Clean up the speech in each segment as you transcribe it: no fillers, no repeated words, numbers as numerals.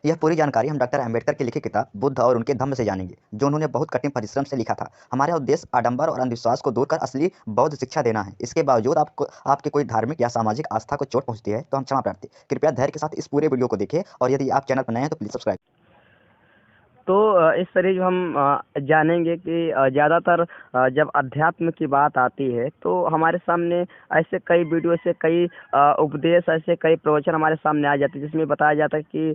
यह पूरी जानकारी हम डॉक्टर अम्बेडकर की लिखी किताब बुद्ध और उनके धम्म से जानेंगे, जो उन्होंने बहुत कठिन परिश्रम से लिखा था। हमारा उद्देश्य आडंबर और अंधविश्वास को दूर कर असली बौद्ध शिक्षा देना है। इसके बावजूद आपको आपके कोई धार्मिक या सामाजिक आस्था को चोट पहुंचती है तो हम क्षमा प्रार्थी। कृपया धैर्य के साथ इस पूरे वीडियो को देखें और यदि आप चैनल पर नए हैं तो प्लीज सब्सक्राइब। तो इस सीरीज में हम जानेंगे कि ज़्यादातर जब अध्यात्म की बात आती है तो हमारे सामने ऐसे कई वीडियो से कई उपदेश ऐसे कई प्रवचन हमारे सामने आ जाते हैं जिसमें बताया जाता है कि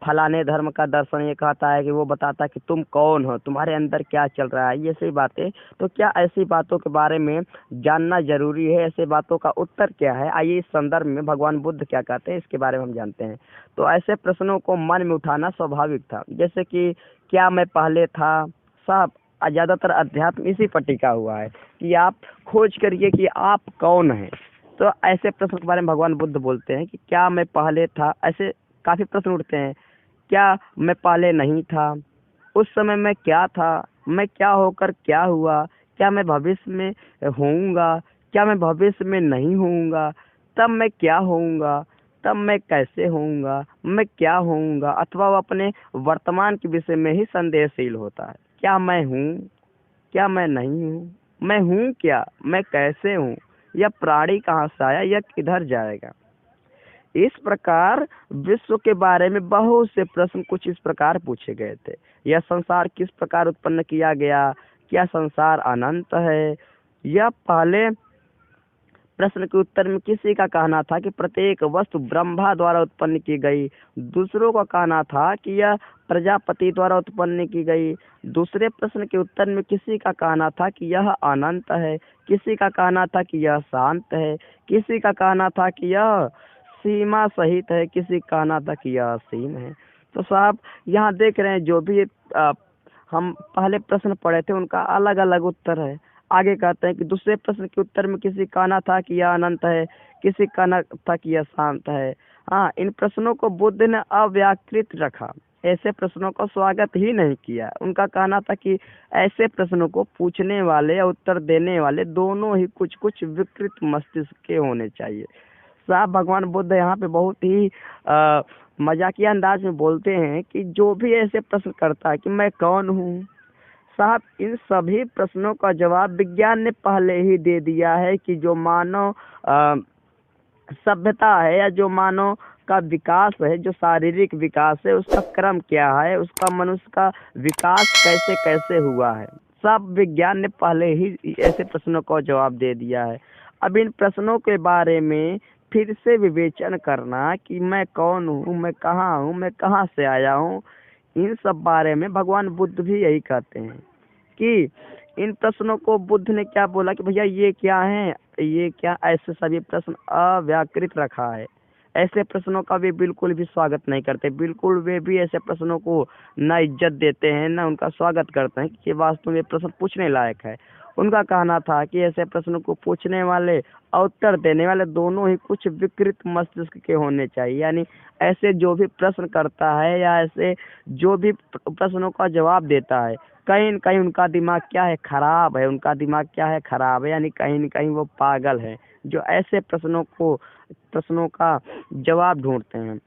फलाने धर्म का दर्शन ये कहता है कि वो बताता है कि तुम कौन हो, तुम्हारे अंदर क्या चल रहा है, ये सही बातें। तो क्या ऐसी बातों के बारे में जानना जरूरी है? ऐसे बातों का उत्तर क्या है? आइए इस संदर्भ में भगवान बुद्ध क्या कहते हैं इसके बारे में हम जानते हैं। तो ऐसे प्रश्नों को मन में उठाना स्वाभाविक था, जैसे कि क्या मैं पहले था? साहब, ज़्यादातर अध्यात्म इसी पर टिका हुआ है कि आप खोज करिए कि आप कौन हैं। तो ऐसे प्रश्न के बारे में भगवान बुद्ध बोलते हैं कि क्या मैं पहले था? ऐसे काफ़ी प्रश्न उठते हैं। क्या मैं पहले नहीं था? उस समय मैं क्या था? मैं क्या होकर क्या हुआ? क्या मैं भविष्य में होऊंगा? क्या मैं भविष्य में नहीं होऊंगा? तब मैं क्या होऊंगा? तब मैं कैसे होऊंगा? मैं क्या होऊंगा? अथवा वो अपने वर्तमान के विषय में ही संदेहशील होता है। क्या मैं हूँ? क्या मैं नहीं हूँ? मैं हूँ क्या? मैं कैसे हूँ? यह प्राणी कहाँ से आया? यह किधर जाएगा? इस प्रकार विश्व के बारे में बहुत से प्रश्न कुछ इस प्रकार पूछे गए थे। यह संसार किस प्रकार उत्पन्न किया गया? क्या संसार अनंत है? यह पहले प्रश्न के उत्तर में किसी का कहना था कि प्रत्येक वस्तु ब्रह्मा द्वारा उत्पन्न की गई। दूसरों का कहना था कि यह प्रजापति द्वारा उत्पन्न की गई। दूसरे प्रश्न के उत्तर में किसी का कहना था कि यह अनंत है। किसी का कहना था कि यह शांत है। किसी का कहना था कि यह सीमा सहित है। किसी का कहना था कि यह असीम है। तो साहब, यहाँ देख रहे हैं जो भी हम पहले प्रश्न पढ़े थे उनका अलग अलग उत्तर है। आगे कहते हैं कि दूसरे प्रश्न के उत्तर में किसी का कहना था कि यह अनंत है। किसी का कहना था कि यह शांत है। हाँ, इन प्रश्नों को बुद्ध ने अव्याकृत रखा। ऐसे प्रश्नों का स्वागत ही नहीं किया। उनका कहना था कि ऐसे प्रश्नों को पूछने वाले या उत्तर देने वाले दोनों ही कुछ कुछ विकृत मस्तिष्क के होने चाहिए। साहब, भगवान बुद्ध यहाँ पे बहुत ही मजाकिया अंदाज में बोलते हैं कि जो भी ऐसे प्रश्न करता है कि मैं कौन हूँ, साहब इन सभी प्रश्नों का जवाब विज्ञान ने पहले ही दे दिया है कि जो मानव सभ्यता है या जो मानव का विकास है, जो शारीरिक विकास है, उसका क्रम क्या है, उसका मनुष्य का विकास कैसे कैसे हुआ है। सब विज्ञान ने पहले ही ऐसे प्रश्नों का जवाब दे दिया है। अब इन प्रश्नों के बारे में फिर से विवेचन करना कि मैं कौन हूँ, मैं कहाँ हूँ, मैं कहाँ से आया हूँ, इन सब बारे में भगवान बुद्ध भी यही कहते हैं कि इन प्रश्नों को बुद्ध ने क्या बोला कि भैया ये क्या है, ये क्या, ऐसे सभी प्रश्न अव्याकृत रखा है। ऐसे प्रश्नों का वे बिल्कुल भी स्वागत नहीं करते। बिल्कुल वे भी ऐसे प्रश्नों को न इज्जत देते हैं न उनका स्वागत करते हैं कि ये वास्तव में प्रश्न पूछने लायक है। उनका कहना था कि ऐसे प्रश्नों को पूछने वाले और उत्तर देने वाले दोनों ही कुछ विकृत मस्तिष्क के होने चाहिए। यानी ऐसे जो भी प्रश्न करता है या ऐसे जो भी प्रश्नों का जवाब देता है, कहीं न कहीं उनका दिमाग क्या है, खराब है। उनका दिमाग क्या है, खराब है। यानी कहीं न कहीं वो पागल है जो ऐसे प्रश्नों का जवाब ढूंढते हैं।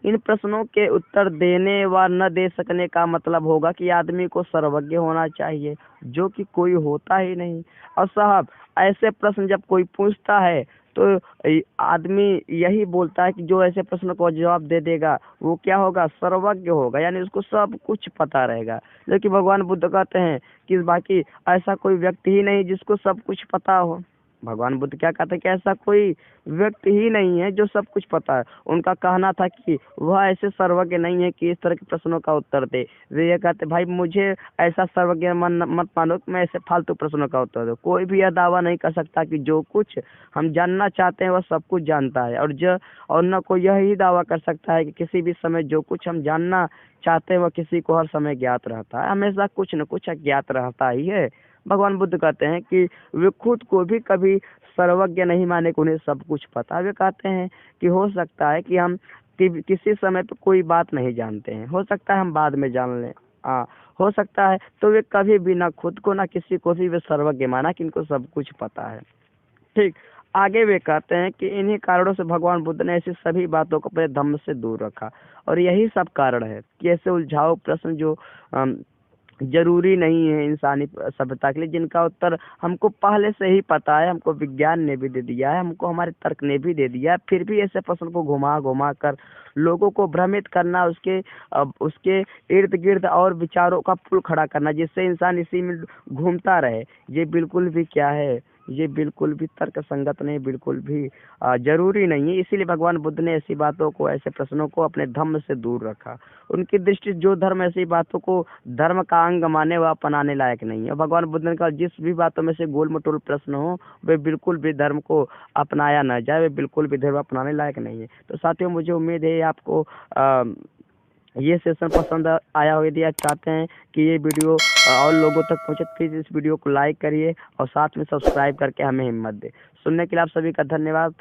इन प्रश्नों के उत्तर देने व न दे सकने का मतलब होगा कि आदमी को सर्वज्ञ होना चाहिए, जो कि कोई होता ही नहीं। और साहब, ऐसे प्रश्न जब कोई पूछता है तो आदमी यही बोलता है कि जो ऐसे प्रश्न को जवाब दे देगा वो क्या होगा, सर्वज्ञ होगा, यानी उसको सब कुछ पता रहेगा। लेकिन भगवान बुद्ध कहते हैं कि बाकी ऐसा कोई व्यक्ति ही नहीं जिसको सब कुछ पता हो। भगवान बुद्ध क्या कहते हैं कि ऐसा कोई व्यक्ति ही नहीं है जो सब कुछ पता है। उनका कहना था कि वह ऐसे सर्वज्ञ नहीं है कि इस तरह के प्रश्नों का उत्तर दे। वे ये कहते, भाई मुझे ऐसा सर्वज्ञ मत मानो कि मैं ऐसे फालतू प्रश्नों का उत्तर दूं। कोई भी यह दावा नहीं कर सकता कि जो कुछ हम जानना चाहते हैं वह सब कुछ जानता है। और न कोई यही दावा कर सकता है कि किसी भी समय जो कुछ हम जानना चाहते हैं वह किसी को हर समय ज्ञात रहता है। हमेशा कुछ न कुछ अज्ञात रहता ही है। भगवान बुद्ध कहते हैं कि वे खुद को भी कभी सर्वज्ञ नहीं माने कि उन्हें सब कुछ पता है। वे कहते हैं कि हो सकता है कि हम किसी समय पे कोई बात नहीं जानते हैं, हो सकता है हम बाद में जान लें। हाँ, हो सकता है। तो वे कभी भी ना खुद को ना किसी को भी वे सर्वज्ञ माना कि इनको सब कुछ पता है। ठीक। आगे वे कहते हैं कि इन्हीं कारणों से भगवान बुद्ध ने ऐसी सभी बातों को अपने धम्म से दूर रखा, और यही सब कारण है कि ऐसे उलझाऊ प्रश्न जो जरूरी नहीं है इंसानी सभ्यता के लिए, जिनका उत्तर हमको पहले से ही पता है, हमको विज्ञान ने भी दे दिया है, हमको हमारे तर्क ने भी दे दिया है, फिर भी ऐसे प्रश्न को घुमा घुमा कर लोगों को भ्रमित करना, उसके इर्द गिर्द और विचारों का पुल खड़ा करना, जिससे इंसान इसी में घूमता रहे, ये बिल्कुल भी क्या है, ये बिल्कुल भी तर्क संगत नहीं, बिल्कुल भी जरूरी नहीं है। इसीलिए भगवान बुद्ध ने ऐसी बातों को, ऐसे प्रश्नों को अपने धम्म से दूर रखा। उनकी दृष्टि जो धर्म ऐसी बातों को धर्म का अंग माने वह अपनाने लायक नहीं है। भगवान बुद्ध ने कहा जिस भी बातों में से गोल मटोल प्रश्न हो वे बिल्कुल भी धर्म को अपनाया न जाए, वे बिल्कुल भी धर्म अपनाने लायक नहीं है। तो साथियों, मुझे उम्मीद है आपको ये सेशन पसंद आया हो। यदि आप चाहते हैं कि ये वीडियो और लोगों तक पहुंचे, प्लीज़ इस वीडियो को लाइक करिए और साथ में सब्सक्राइब करके हमें हिम्मत दें। सुनने के लिए आप सभी का धन्यवाद।